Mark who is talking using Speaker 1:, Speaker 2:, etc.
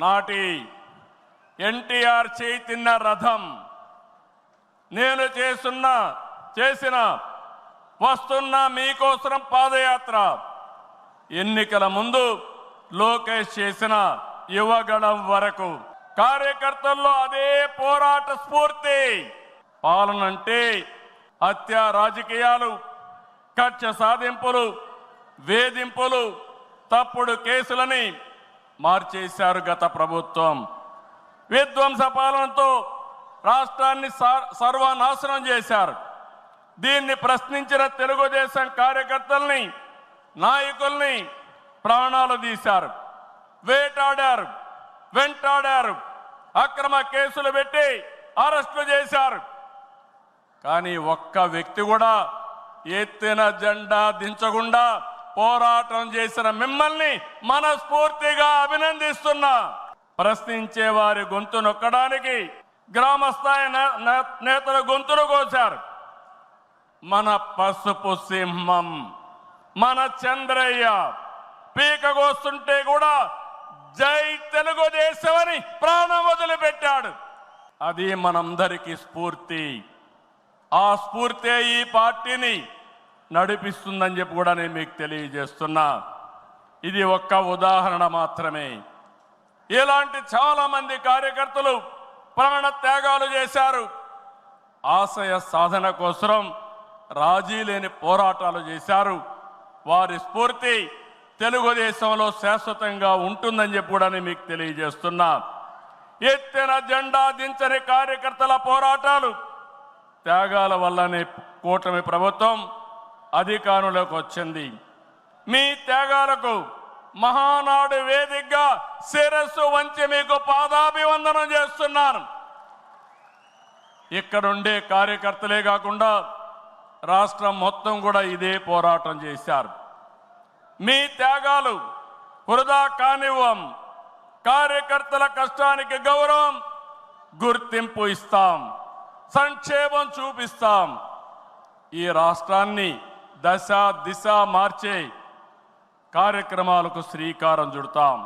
Speaker 1: నాటి ఎన్టీఆర్ చైతన్య రథం, నేను చేసిన వస్తున్న మీకోసం పాదయాత్ర, ఎన్నికల ముందు లోకేష్ చేసిన యువగళం వరకు కార్యకర్తల్లో అదే పోరాట స్ఫూర్తి. పాలన అంటే హత్య రాజకీయాలు, కక్ష సాధింపులు, వేధింపులు, తప్పుడు కేసులని మార్చేశారు గత ప్రభుత్వం. విధ్వంస పాలనతో రాష్ట్రాన్ని సర్వనాశనం చేశారు. దీన్ని ప్రశ్నించిన తెలుగుదేశం కార్యకర్తల్ని, నాయకుల్ని ప్రాణాలు తీశారు, వేటాడారు, వెంటాడారు, అక్రమ కేసులు పెట్టి అరెస్టులు చేశారు. కానీ ఒక్క వ్యక్తి కూడా ఎత్తిన జెండా దించకుండా పోరాటం చేసిన మిమ్మల్ని మనస్ఫూర్తిగా అభినందిస్తున్నా. ప్రశ్నించే వారి గొంతు నొక్కడానికి గ్రామస్థాయి నేతల గొంతులు కోశారు. మన పసుపు సింహం, మన చంద్రయ్య పీకగోస్తుంటే కూడా జై తెలుగుదేశం అని ప్రాణం వదిలిపెట్టాడు. అది మనందరికీ స్ఫూర్తి. ఆ స్ఫూర్తే ఈ పార్టీని నడిపిస్తుందని చెప్పి కూడా నేను మీకు తెలియజేస్తున్నా. ఇది ఒక్క ఉదాహరణ మాత్రమే. ఇలాంటి చాలా మంది కార్యకర్తలు ప్రాణ త్యాగాలు చేశారు. ఆశయ సాధన కోసం రాజీ లేని పోరాటాలు చేశారు. వారి స్ఫూర్తి తెలుగుదేశంలో శాశ్వతంగా ఉంటుందని చెప్పి కూడా నేను మీకు తెలియజేస్తున్నా. ఎత్తిన జెండా దించని కార్యకర్తల పోరాటాలు, త్యాగాల వల్లనే కూటమి ప్రభుత్వం అధికారంలోకి వచ్చింది. మీ త్యాగాలకు మహానాడు వేదికగా శిరస్సు వంచి మీకు పాదాభివందనం చేస్తున్నాను. ఇక్కడుండే కార్యకర్తలే కాకుండా రాష్ట్రం మొత్తం కూడా ఇదే పోరాటం చేశారు. మీ త్యాగాలు వృధా కానివ్వం. కార్యకర్తల కష్టానికి గౌరవం, గుర్తింపు ఇస్తాం, సంక్షేమం చూపిస్తాం. ఈ రాష్ట్రాన్ని దశ దిశ మార్చే కార్యక్రమాలకు శ్రీకారం చుడతాం.